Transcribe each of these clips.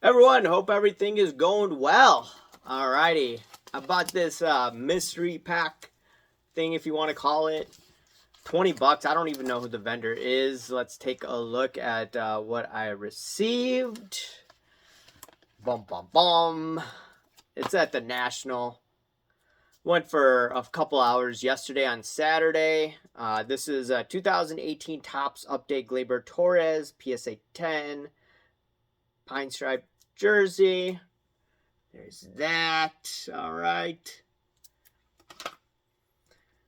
Everyone, hope everything is going well. Alrighty, I bought this mystery pack thing, if you want to call it. $20. I don't even know who the vendor is. Let's take a look at what I received. Bum bum bum. It's at the National. Went for a couple hours yesterday on Saturday. This is a 2018 Topps Update Gleyber Torres PSA 10 Pine Stripe jersey. There's that. All right.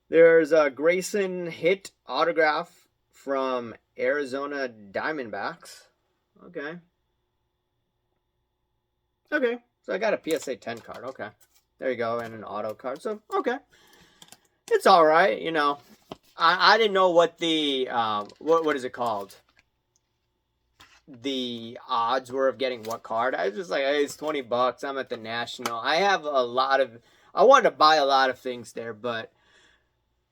There's a Grayson hit autograph from Arizona Diamondbacks. Okay. Okay. So I got a PSA 10 card. Okay. There you go. And an auto card. So, okay. It's all right. I didn't know what the, what is it called? The odds were of getting what card. I was just like, hey, it's $20. I'm at the National. I wanted to buy a lot of things there, but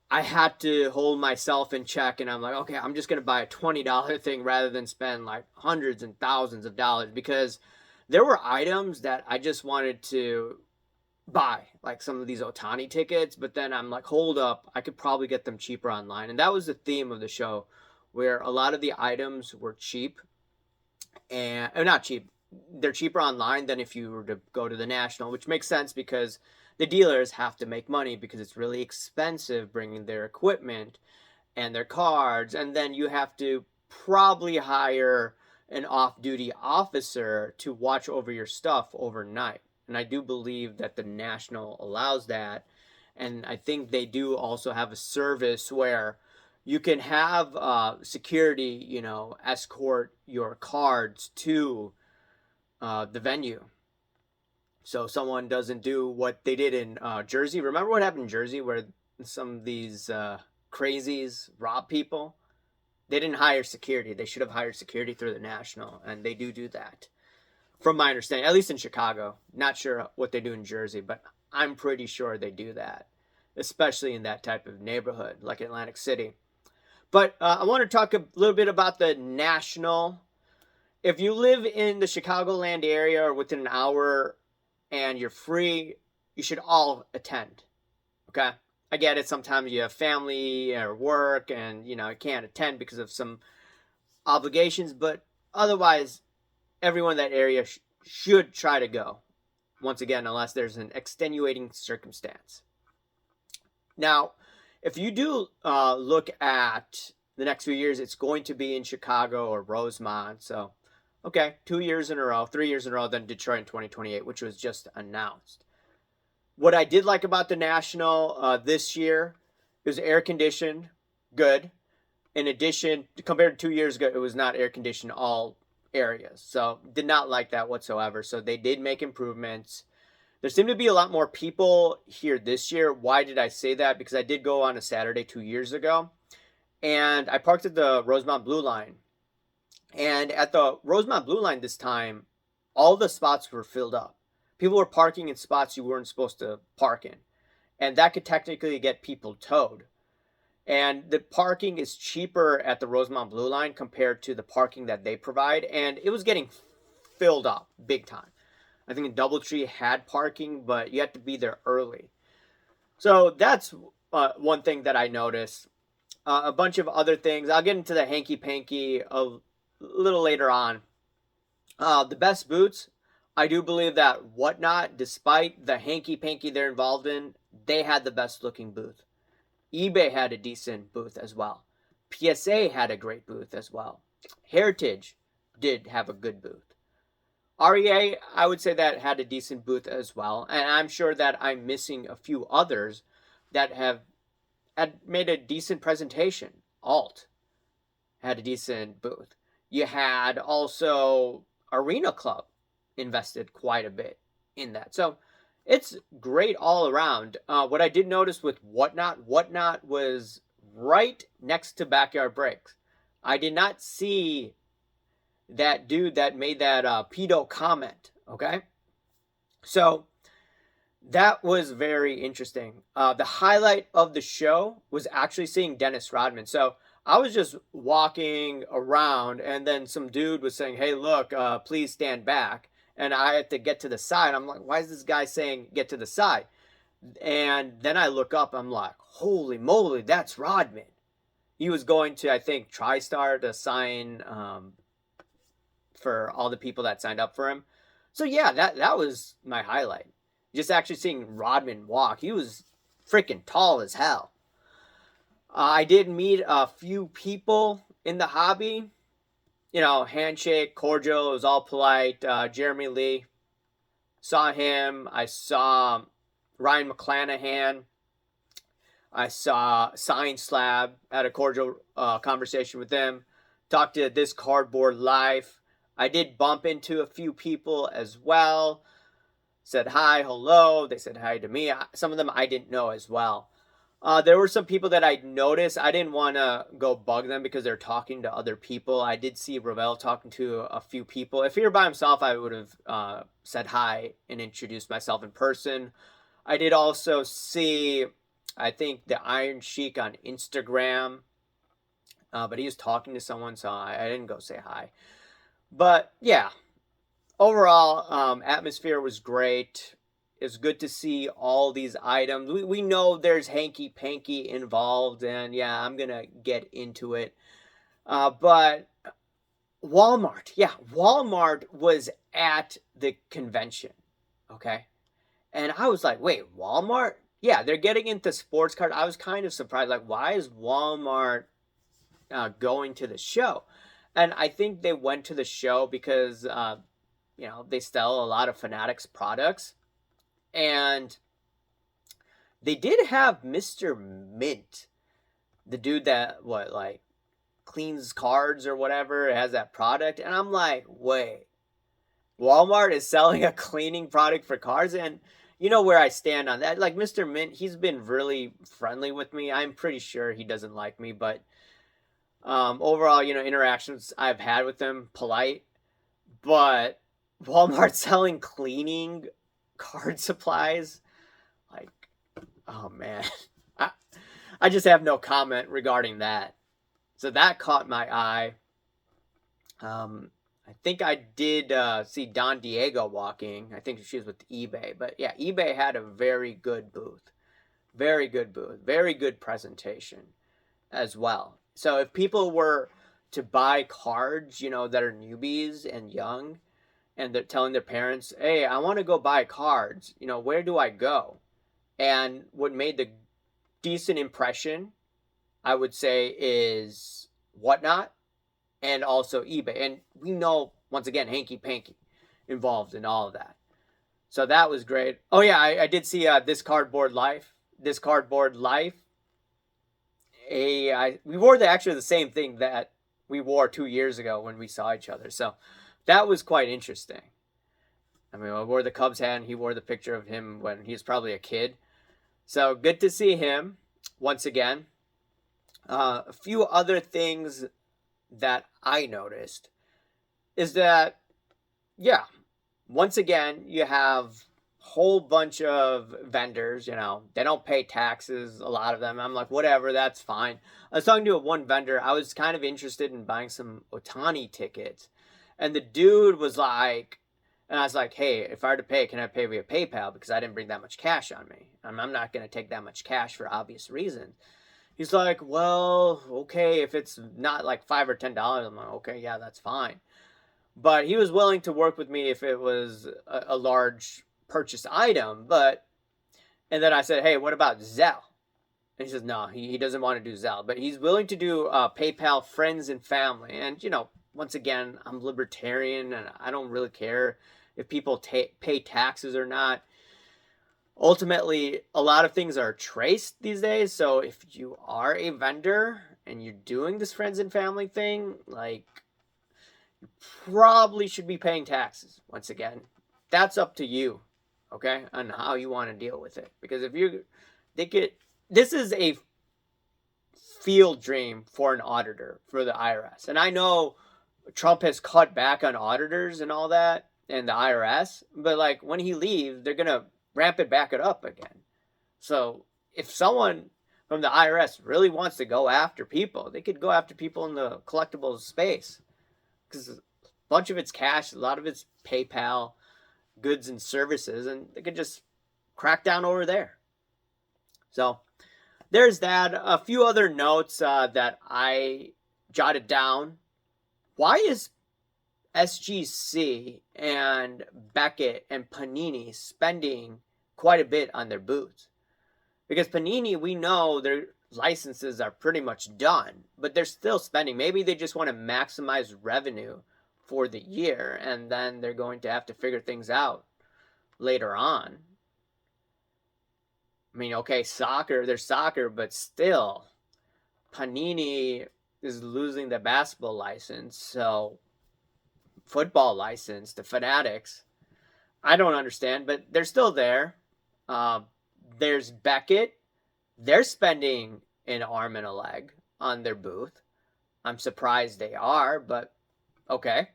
I had to hold myself in check, and I'm like, okay, I'm just going to buy a $20 thing rather than spend like hundreds and thousands of dollars, because there were items that I just wanted to buy, like some of these Otani tickets, but then I'm like, hold up, I could probably get them cheaper online. And that was the theme of the show, where a lot of the items were cheap, and not cheap. They're cheaper online than if you were to go to the National, which makes sense because the dealers have to make money because it's really expensive bringing their equipment and their cards, and then you have to probably hire an off-duty officer to watch over your stuff overnight. And I do believe that the National allows that, and I think they do also have a service where you can have security, escort your cards to the venue. So someone doesn't do what they did in Jersey. Remember what happened in Jersey, where some of these crazies rob people? They didn't hire security. They should have hired security through the National, and they do that. From my understanding, at least in Chicago. Not sure what they do in Jersey, but I'm pretty sure they do that, especially in that type of neighborhood like Atlantic City. But I want to talk a little bit about the National. If you live in the Chicagoland area or within an hour and you're free, you should all attend. Okay? I get it. Sometimes you have family or work and, you can't attend because of some obligations. But otherwise, everyone in that area should try to go. Once again, unless there's an extenuating circumstance. Now, if you do look at the next few years, it's going to be in Chicago or Rosemont. So, okay, 2 years in a row, 3 years in a row, then Detroit in 2028, which was just announced. What I did like about the National this year, it was air conditioned, good. In addition, compared to 2 years ago, it was not air conditioned all areas. So, did not like that whatsoever. So, they did make improvements. There seemed to be a lot more people here this year. Why did I say that? Because I did go on a Saturday 2 years ago, and I parked at the Rosemont Blue Line. And at the Rosemont Blue Line this time, all the spots were filled up. People were parking in spots you weren't supposed to park in. And that could technically get people towed. And the parking is cheaper at the Rosemont Blue Line compared to the parking that they provide. And it was getting filled up big time. I think Doubletree had parking, but you had to be there early. So that's one thing that I noticed. A bunch of other things. I'll get into the Hanky Panky a little later on. The best boots, I do believe that Whatnot, despite the Hanky Panky they're involved in, they had the best looking booth. eBay had a decent booth as well. PSA had a great booth as well. Heritage did have a good booth. REA, I would say that had a decent booth as well. And I'm sure that I'm missing a few others that had made a decent presentation. Alt had a decent booth. You had also Arena Club invested quite a bit in that. So it's great all around. What I did notice with Whatnot was right next to Backyard Breaks. I did not see that dude that made that pedo comment, okay? So that was very interesting. The highlight of the show was actually seeing Dennis Rodman. So I was just walking around, and then some dude was saying, hey, look, please stand back. and I had to get to the side. I'm like, why is this guy saying get to the side? And then I look up, I'm like, holy moly, that's Rodman. He was going to, I think, TriStar to sign for all the people that signed up for him. So yeah, that was my highlight. Just actually seeing Rodman walk. He was freaking tall as hell. I did meet a few people in the hobby. You know, handshake, cordial, it was all polite. Jeremy Lee, saw him. I saw Ryan McClanahan. I saw Science Slab, had a cordial conversation with them. Talked to This Cardboard Life. I did bump into a few people as well. Said hi, hello. They said hi to me. Some of them I didn't know as well. There were some people that I noticed. I didn't want to go bug them because they're talking to other people. I did see Ravel talking to a few people. If he were by himself, I would have said hi and introduced myself in person. I did also see, I think, the Iron Sheik on Instagram. But he was talking to someone, so I didn't go say hi. But yeah, overall, atmosphere was great. It's good to see all these items. We know there's Hanky Panky involved, and yeah, I'm gonna get into it. But Walmart was at the convention, okay? And I was like, wait, Walmart? Yeah, they're getting into sports cards. I was kind of surprised, like, why is Walmart going to the show? And I think they went to the show because, they sell a lot of Fanatics products. And they did have Mr. Mint, the dude that, cleans cards or whatever, has that product. And I'm like, wait, Walmart is selling a cleaning product for cards? And you know where I stand on that. Like, Mr. Mint, he's been really friendly with me. I'm pretty sure he doesn't like me, but overall, interactions I've had with him, polite. But Walmart selling cleaning card supplies, like, oh man, I just have no comment regarding that. So that caught my eye. I think I did see Don Diego walking. I think she was with eBay, but yeah, eBay had a very good booth, very good presentation as well. So if people were to buy cards, that are newbies and young, and they're telling their parents, hey, I want to go buy cards, where do I go? And what made the decent impression, I would say, is Whatnot and also eBay. And we know, once again, Hanky Panky involved in all of that. So that was great. Oh yeah, I did see This Cardboard Life. This Cardboard Life. We wore actually the same thing that we wore 2 years ago when we saw each other. So that was quite interesting. I mean, I wore the Cubs hat and he wore the picture of him when he was probably a kid. So good to see him once again. A few other things that I noticed is that, yeah, once again, you have a whole bunch of vendors, they don't pay taxes, a lot of them. I'm like, whatever, that's fine. I was talking to one vendor. I was kind of interested in buying some Otani tickets. And the dude was like, and I was like, hey, if I were to pay, can I pay via PayPal? Because I didn't bring that much cash on me. I'm not going to take that much cash for obvious reasons. He's like, well, okay, if it's not like $5 or $10, I'm like, okay, yeah, that's fine. But he was willing to work with me if it was a large purchase item. And then I said, hey, what about Zelle? And he says, no, he doesn't want to do Zelle. But he's willing to do PayPal friends and family. And, once again, I'm libertarian and I don't really care if people pay taxes or not. Ultimately, a lot of things are traced these days. So if you are a vendor and you're doing this friends and family thing, like, you probably should be paying taxes. Once again, that's up to you, okay, on how you want to deal with it. Because this is a field dream for an auditor for the IRS. And I know Trump has cut back on auditors and all that and the IRS, but like when he leaves, they're going to ramp it back up again. So if someone from the IRS really wants to go after people, they could go after people in the collectibles space because a bunch of it's cash, a lot of it's PayPal. goods and services, and they could just crack down over there. So there's that. A few other notes that I jotted down. Why is SGC and Beckett and Panini spending quite a bit on their boots? Because Panini, we know their licenses are pretty much done, but they're still spending. Maybe they just want to maximize revenue for the year, and then they're going to have to figure things out later on. I mean, okay, there's soccer, but still, Panini is losing the basketball license, so football license, the Fanatics. I don't understand, but they're still there. There's Beckett. They're spending an arm and a leg on their booth. I'm surprised they are, but okay.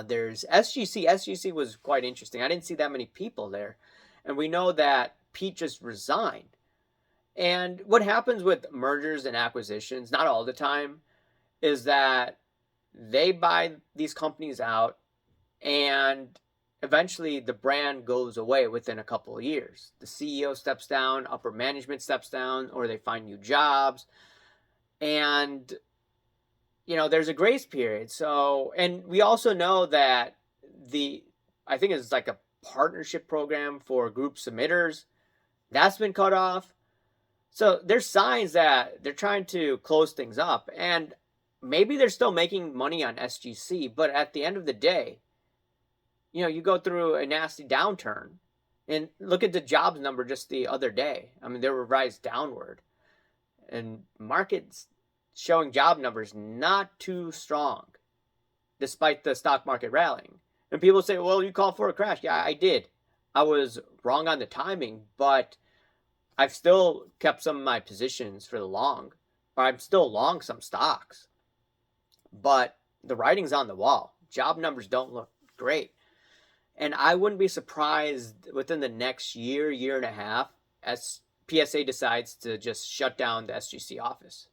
There's SGC. SGC was quite interesting. I didn't see that many people there. And we know that Pete just resigned. And what happens with mergers and acquisitions, not all the time, is that they buy these companies out and eventually the brand goes away within a couple of years. The CEO steps down, upper management steps down, or they find new jobs. And, there's a grace period. So, and we also know that I think it's like a partnership program for group submitters, that's been cut off. So there's signs that they're trying to close things up. And maybe they're still making money on SGC, but at the end of the day, you go through a nasty downturn, and look at the jobs number just the other day. I mean, they were revised downward, and markets showing job numbers not too strong, despite the stock market rallying. And people say, well, you called for a crash. Yeah, I did. I was wrong on the timing, but I've still kept some of my positions for the long. I'm still long some stocks. But the writing's on the wall. Job numbers don't look great. And I wouldn't be surprised within the next year and a half, as PSA decides to just shut down the SGC office.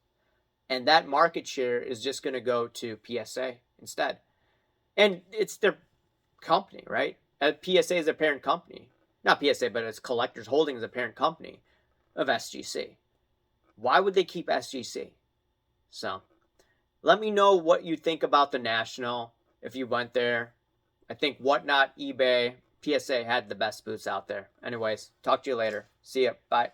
And that market share is just going to go to PSA instead. And it's their company, right? PSA is a parent company. Not PSA, but it's Collectors Holdings, a parent company of SGC. Why would they keep SGC? So, let me know what you think about the National if you went there. I think Whatnot, eBay, PSA had the best boots out there. Anyways, talk to you later. See ya. Bye.